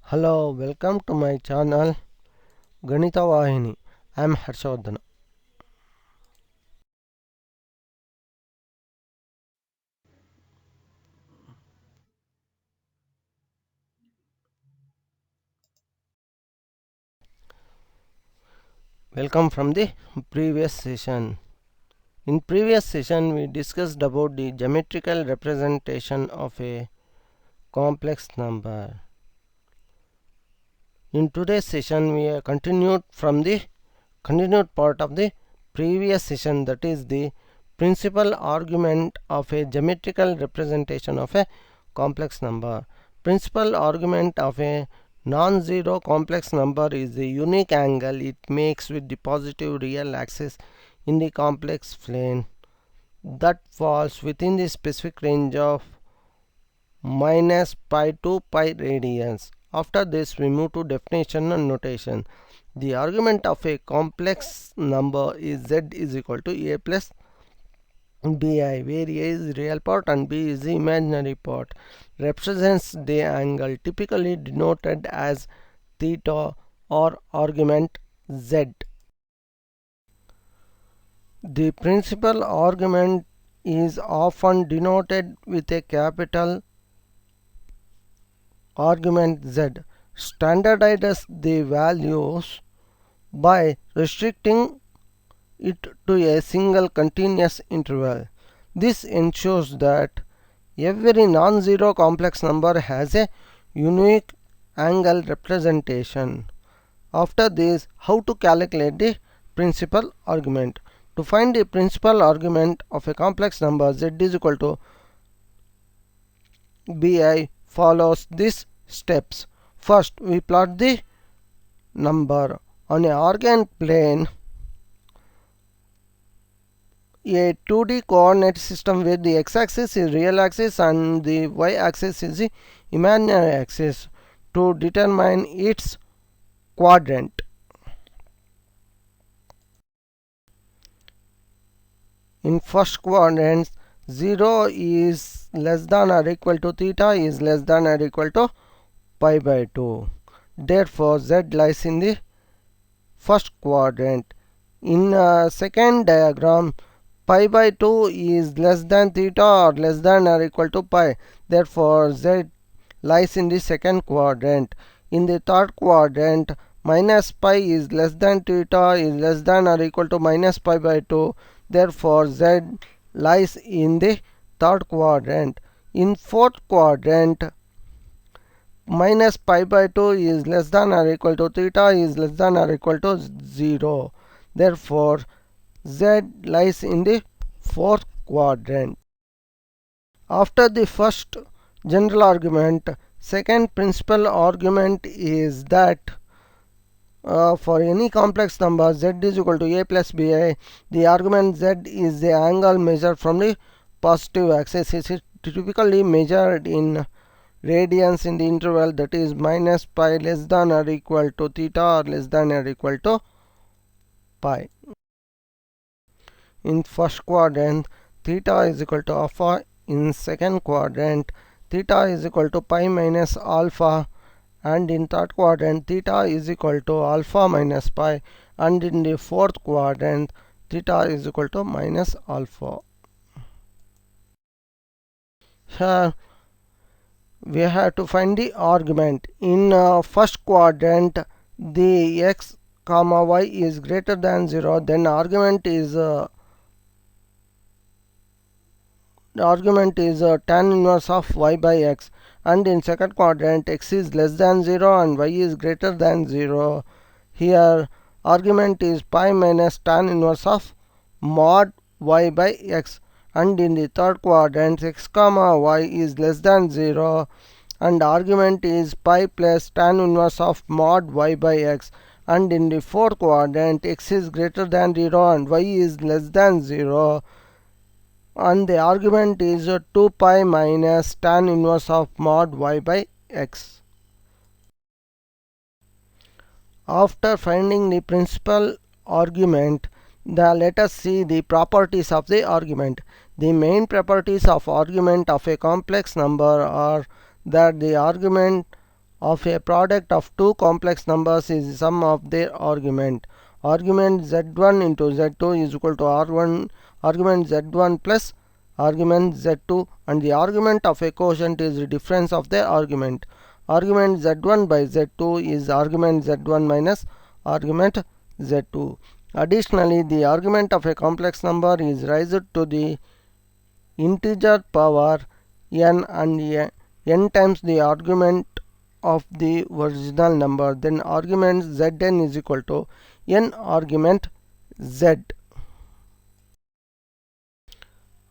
Hello, welcome to my channel Ganita Vahini. I am HarshaVardhana. Welcome from the previous session. In previous session we discussed about the geometrical representation of a complex number. In today's session we are continued from the continued part of the previous session, that is the principal argument of a geometrical representation of a complex number. Principal argument of a non-zero complex number is the unique angle it makes with the positive real axis in the complex plane that falls within the specific range of minus pi to pi radians. After this we move to definition and notation. The argument of a complex number is z is equal to a plus bi, where a is real part and b is the imaginary part, represents the angle typically denoted as theta or argument z. The principal argument is often denoted with a capital argument z. Standardizes the values by restricting it to a single continuous interval. This ensures that every non-zero complex number has a unique angle representation. After this, how to calculate the principal argument. To find the principal argument of a complex number z is equal to bi follows these steps. First, we plot the number on a Argand plane, a 2D coordinate system where the x-axis is real axis and the y-axis is the imaginary axis, to determine its quadrant. In first quadrant, 0 is less than or equal to theta is less than or equal to pi by 2. Therefore, z lies in the first quadrant. In second diagram, pi by 2 is less than theta or less than or equal to pi. Therefore, z lies in the second quadrant. In the third quadrant, minus pi is less than theta is less than or equal to minus pi by 2. Therefore, z lies in the third quadrant. In fourth quadrant, minus pi by 2 is less than or equal to theta is less than or equal to 0. Therefore, z lies in the fourth quadrant. After the first general argument, second principal argument is that for any complex number z is equal to a plus bi, the argument z is the angle measured from the positive axis. It is typically measured in radians in the interval, that is minus pi less than or equal to theta or less than or equal to pi. In first quadrant, theta is equal to alpha. In second quadrant, theta is equal to pi minus alpha, and in third quadrant theta is equal to alpha minus pi, and in the fourth quadrant theta is equal to minus alpha. Here we have to find the argument. In first quadrant, the x comma y is greater than 0, then argument is tan inverse of y by x, and in second quadrant x is less than 0 and y is greater than 0. Here argument is pi minus tan inverse of mod y by x, and in the third quadrant x comma y is less than 0 and argument is pi plus tan inverse of mod y by x, and in the fourth quadrant x is greater than 0 and y is less than 0, and the argument is 2 pi minus tan inverse of mod y by x. After finding the principal argument, let us see the properties of the argument. The main properties of argument of a complex number are that the argument of a product of two complex numbers is the sum of their argument. Argument z1 into z2 is equal to argument z1 plus argument z2, and the argument of a quotient is the difference of the argument. Argument z1 by z2 is argument z1 minus argument z2. Additionally, the argument of a complex number is raised to the integer power n and n times the argument of the original number. Then argument zn is equal to n argument z.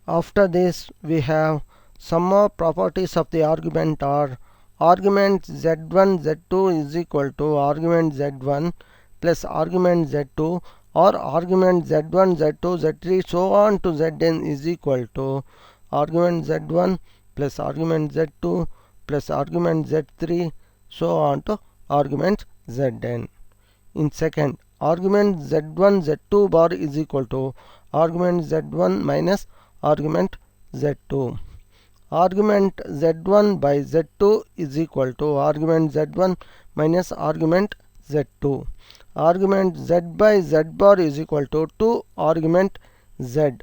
After this, we have some more properties of the argument are: argument z1 z2 is equal to argument z1 plus argument z2, or argument z1 z2 z3 so on to zn is equal to argument z1 plus argument z2 plus argument z3 so on to argument zn. In second, argument z1 z2 bar is equal to argument z1 minus argument z2. Argument z1 by z2 is equal to argument z1 minus argument z2. Argument z by z bar is equal to 2 argument z.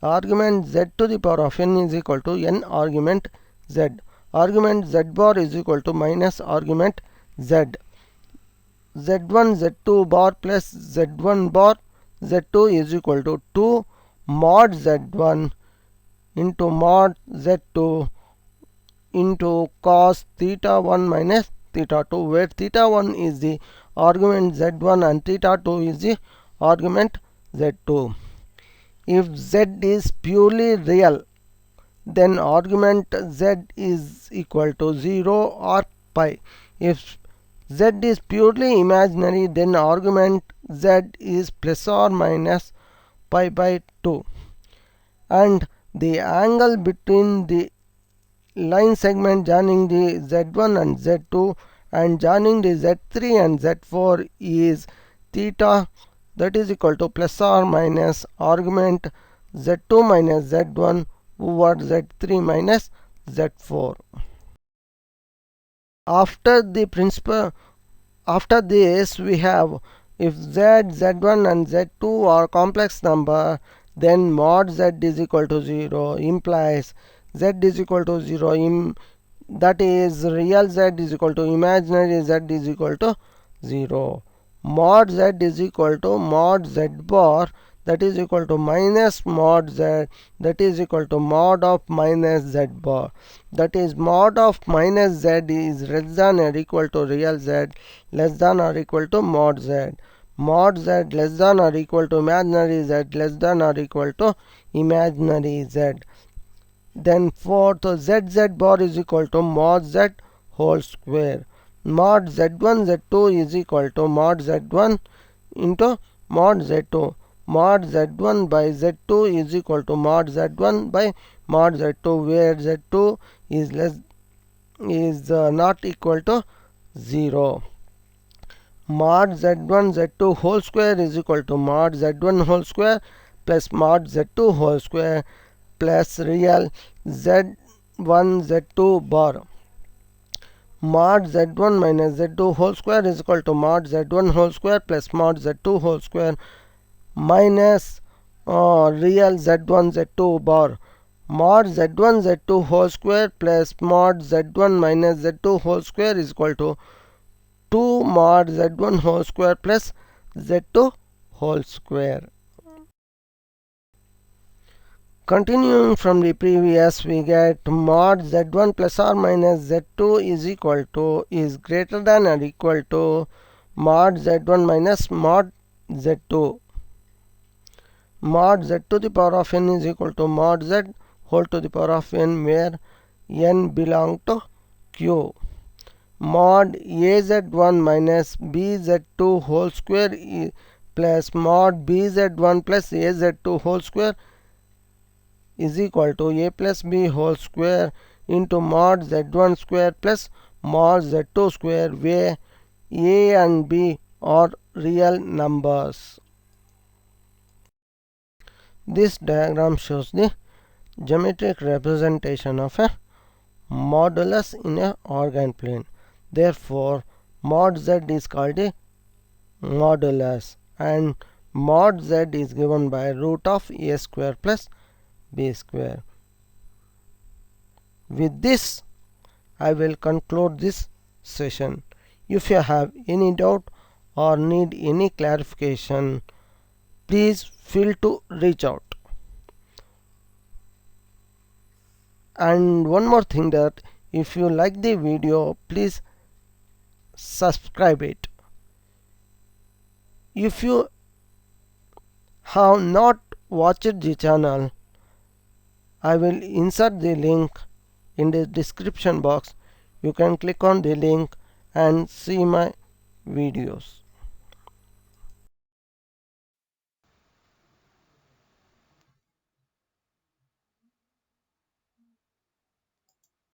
Argument z to the power of n is equal to n argument z. Argument z bar is equal to minus argument z. z1 z2 bar plus z1 bar z2 is equal to 2 mod z1 into mod z2 into cos theta 1 minus theta 2, where theta 1 is the argument z1 and theta 2 is the argument z2. If z is purely real, then argument z is equal to 0 or pi. If z is purely imaginary, then argument z is plus or minus pi by 2, and the angle between the line segment joining the z1 and z2 and joining the z3 and z4 is theta, that is equal to plus or minus argument z2 minus z1 over z3 minus z4. After this, we have, if z, z1 and z2 are complex number, then mod z is equal to 0 implies z is equal to 0, that is real z is equal to imaginary z is equal to 0. Mod z is equal to mod z bar, that is equal to minus mod z, that is equal to mod of minus z bar, that is mod of minus z is less than or equal to real z less than or equal to mod z. Mod z less than or equal to imaginary z less than or equal to imaginary z. Then fourth, z bar is equal to mod z whole square. Mod z1 z2 is equal to mod z1 into mod z2. Mod z1 by z2 is equal to mod z1 by mod z2, where z2 is not equal to 0. Mod z1 z2 whole square is equal to mod z1 whole square plus mod z2 whole square plus real z1 z2 bar. Mod z1 minus z2 whole square is equal to mod z1 whole square plus mod z2 whole square minus real z1 z2 bar. Mod z1 z2 whole square plus mod z1 minus z2 whole square is equal to 2 mod z1 whole square plus z2 whole square. Continuing from the previous, we get mod z1 plus or minus z2 is equal to is greater than or equal to mod z1 minus mod z2. Mod z to the power of n is equal to mod z whole to the power of n, where n belong to q. Mod az1 minus bz2 whole square plus mod bz1 plus az2 whole square is equal to a plus b whole square into mod z1 square plus mod z2 square, where a and b are real numbers. This diagram shows the geometric representation of a modulus in a organoid plane. Therefore, mod z is called a modulus, and mod z is given by root of a square plus b square. With this, I will conclude this session. If you have any doubt or need any clarification, please feel to reach out. And one more thing, that if you like the video, please subscribe it. If you have not watched the channel, I will insert the link in the description box. You can click on the link and see my videos.